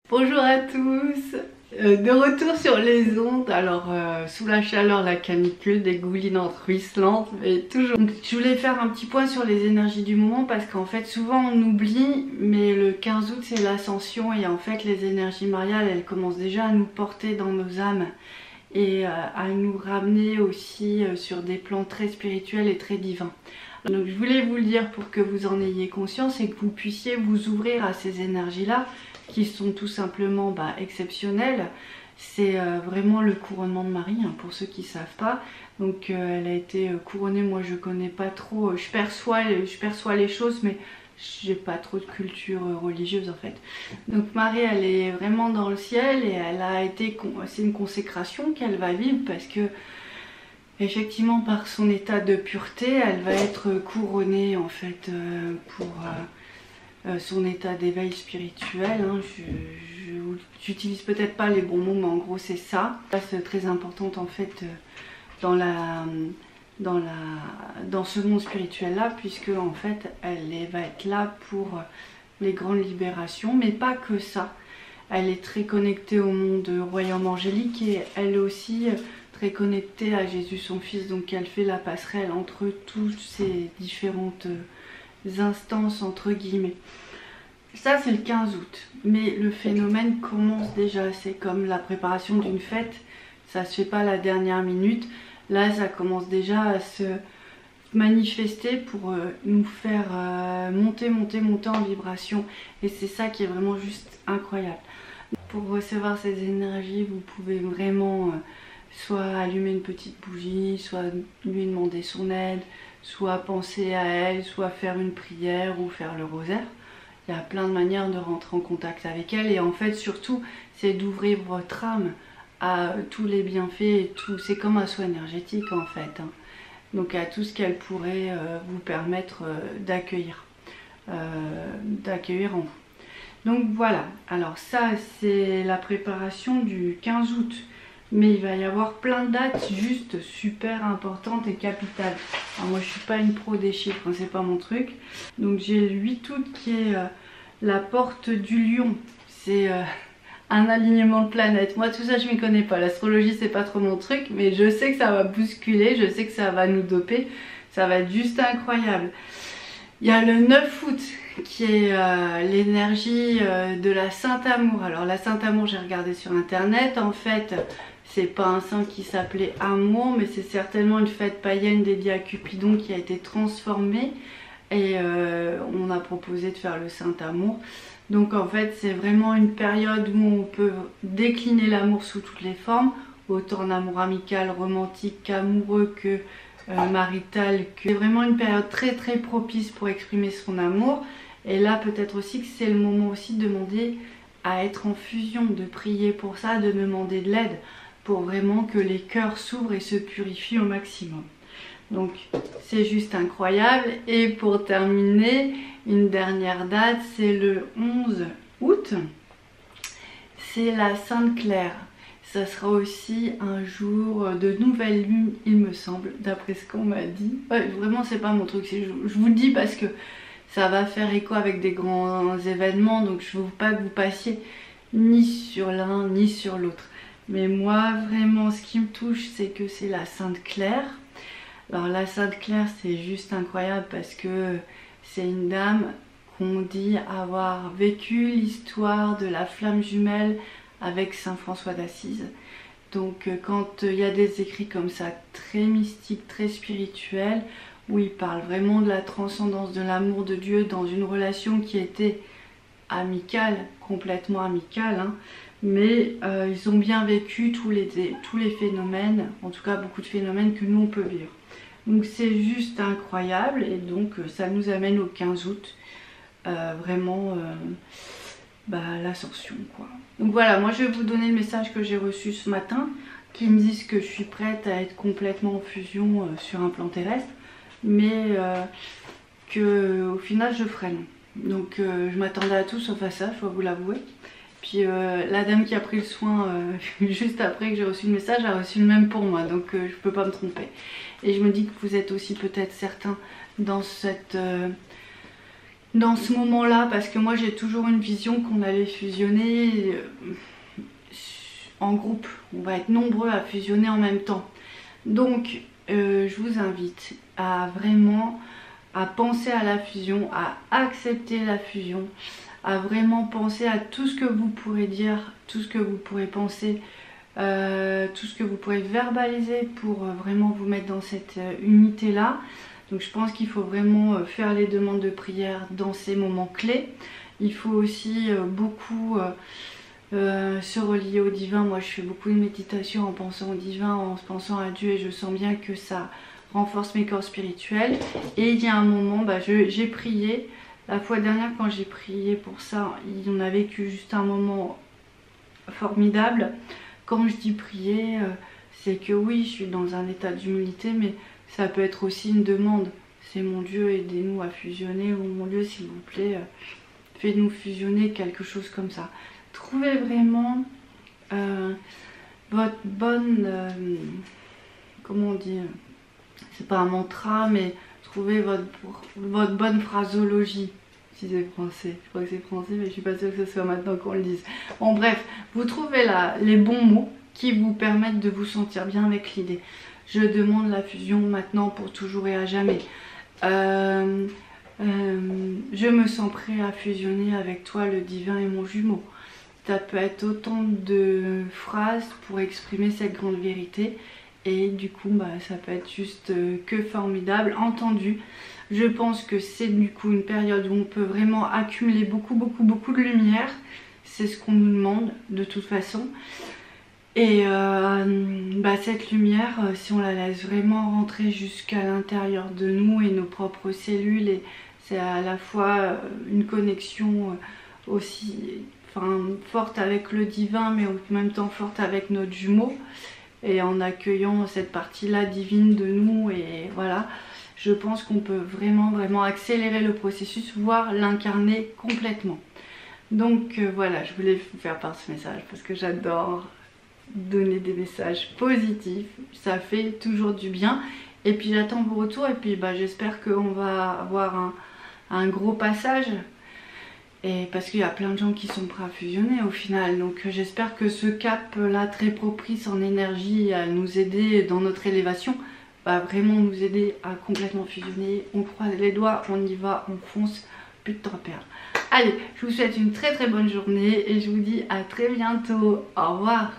Bonjour à tous, de retour sur les ondes. Alors sous la chaleur, la canicule, des goulinantes ruisselantes, mais toujours. Donc, je voulais faire un petit point sur les énergies du moment parce qu'en fait souvent on oublie, mais le 15 août c'est l'ascension et en fait les énergies mariales elles commencent déjà à nous porter dans nos âmes et à nous ramener aussi sur des plans très spirituels et très divins. Donc je voulais vous le dire pour que vous en ayez conscience et que vous puissiez vous ouvrir à ces énergies là qui sont tout simplement exceptionnelles. C'est vraiment le couronnement de Marie, hein, pour ceux qui ne savent pas. Donc elle a été couronnée, moi je connais pas trop, je perçois les choses mais j'ai pas trop de culture religieuse en fait. Donc Marie elle est vraiment dans le ciel et elle a été, c'est une consécration qu'elle va vivre parce que effectivement par son état de pureté elle va être couronnée en fait pour son état d'éveil spirituel, hein. J'utilise peut-être pas les bons mots mais en gros c'est ça. C'est très importante en fait dans ce monde spirituel là, puisque en fait elle va être là pour les grandes libérations, mais pas que ça. Elle est très connectée au monde royaume angélique et elle est aussi très connectée à Jésus son fils, donc elle fait la passerelle entre toutes ces différentes instances entre guillemets. Ça c'est le 15 août, mais le phénomène commence déjà, c'est comme la préparation d'une fête, ça se fait pas à la dernière minute, là ça commence déjà à se manifester pour nous faire monter en vibration et c'est ça qui est vraiment juste incroyable. Pour recevoir ces énergies vous pouvez vraiment soit allumer une petite bougie, soit lui demander son aide, soit penser à elle, soit faire une prière ou faire le rosaire. Il y a plein de manières de rentrer en contact avec elle et en fait surtout c'est d'ouvrir votre âme à tous les bienfaits et tout. C'est comme un soin énergétique en fait, hein. Donc à tout ce qu'elle pourrait vous permettre d'accueillir en vous. Donc voilà, alors ça c'est la préparation du 15 août. Mais il va y avoir plein de dates juste super importantes et capitales. Alors moi je suis pas une pro des chiffres, hein, c'est pas mon truc. Donc j'ai le 8 août qui est la porte du lion. C'est un alignement de planètes. Moi tout ça je m'y connais pas, l'astrologie c'est pas trop mon truc, mais je sais que ça va bousculer, je sais que ça va nous doper, ça va être juste incroyable. Il y a le 9 août qui est l'énergie de la Sainte Amour. Alors la Sainte Amour j'ai regardé sur internet, en fait c'est pas un saint qui s'appelait Amour, mais c'est certainement une fête païenne dédiée à Cupidon qui a été transformée et on a proposé de faire le Saint Amour. Donc en fait c'est vraiment une période où on peut décliner l'amour sous toutes les formes, autant en amour amical, romantique qu'amoureux que marital. C'est vraiment une période très très propice pour exprimer son amour. Et là peut-être aussi que c'est le moment aussi de demander à être en fusion, de prier pour ça, de demander de l'aide pour vraiment que les cœurs s'ouvrent et se purifient au maximum. Donc c'est juste incroyable. Et pour terminer, une dernière date, c'est le 11 août. C'est la Sainte Claire. Ça sera aussi un jour de nouvelle lune, il me semble, d'après ce qu'on m'a dit. Ouais, vraiment c'est pas mon truc, je vous le dis parce que ça va faire écho avec des grands événements, donc je ne veux pas que vous passiez ni sur l'un ni sur l'autre. Mais moi vraiment ce qui me touche c'est que c'est la Sainte Claire. Alors la Sainte Claire c'est juste incroyable parce que c'est une dame qu'on dit avoir vécu l'histoire de la flamme jumelle avec Saint François d'Assise. Donc quand il y a des écrits comme ça très mystiques, très spirituels, où il parle vraiment de la transcendance de l'amour de Dieu dans une relation qui était amicale, complètement amicale, hein, mais ils ont bien vécu tous les phénomènes, en tout cas beaucoup de phénomènes que nous on peut vivre. Donc c'est juste incroyable et donc ça nous amène au 15 août, vraiment l'ascension quoi. Donc voilà, moi je vais vous donner le message que j'ai reçu ce matin, qui me disent que je suis prête à être complètement en fusion sur un plan terrestre, mais que au final je freine. Donc je m'attendais à tout sauf à ça, je dois vous l'avouer. Puis la dame qui a pris le soin juste après que j'ai reçu le message a reçu le même pour moi, donc je peux pas me tromper. Et je me dis que vous êtes aussi peut-être certains dans cette dans ce moment-là, parce que moi j'ai toujours une vision qu'on allait fusionner en groupe. On va être nombreux à fusionner en même temps. Donc je vous invite à vraiment à penser à la fusion, à accepter la fusion, à vraiment penser à tout ce que vous pourrez dire, tout ce que vous pourrez penser, tout ce que vous pourrez verbaliser pour vraiment vous mettre dans cette unité-là. Donc je pense qu'il faut vraiment faire les demandes de prière dans ces moments clés. Il faut aussi beaucoup se relier au divin. Moi je fais beaucoup de méditation en pensant au divin, en pensant à Dieu, et je sens bien que ça renforce mes corps spirituels. Et il y a un moment, j'ai prié. La fois dernière quand j'ai prié pour ça, on a vécu juste un moment formidable. Quand je dis prier, c'est que oui, je suis dans un état d'humilité, mais ça peut être aussi une demande. C'est mon Dieu, aidez-nous à fusionner, ou mon Dieu, s'il vous plaît, faites-nous fusionner, quelque chose comme ça. Trouvez vraiment votre bonne, comment on dit, c'est pas un mantra, mais trouvez votre bonne phrasologie. Si c'est français, je crois que c'est français, mais je suis pas sûre que ce soit maintenant qu'on le dise. Bon bref, vous trouvez là les bons mots qui vous permettent de vous sentir bien avec l'idée. Je demande la fusion maintenant pour toujours et à jamais. Je me sens prêt à fusionner avec toi, le divin et mon jumeau. Ça peut être autant de phrases pour exprimer cette grande vérité. Et du coup, ça peut être juste que formidable, entendu. Je pense que c'est du coup une période où on peut vraiment accumuler beaucoup de lumière. C'est ce qu'on nous demande de toute façon. Et cette lumière, si on la laisse vraiment rentrer jusqu'à l'intérieur de nous et nos propres cellules, et c'est à la fois une connexion aussi forte avec le divin, mais en même temps forte avec notre jumeau. Et en accueillant cette partie-là divine de nous, et voilà, je pense qu'on peut vraiment accélérer le processus, voire l'incarner complètement. Donc voilà, je voulais vous faire part de ce message parce que j'adore donner des messages positifs, ça fait toujours du bien. Et puis j'attends vos retours, et puis j'espère qu'on va avoir un gros passage. Et parce qu'il y a plein de gens qui sont prêts à fusionner au final. Donc j'espère que ce cap là très propice en énergie à nous aider dans notre élévation va vraiment nous aider à complètement fusionner. On croise les doigts, on y va, on fonce, plus de temps à perdre. Allez, je vous souhaite une très bonne journée et je vous dis à très bientôt. Au revoir.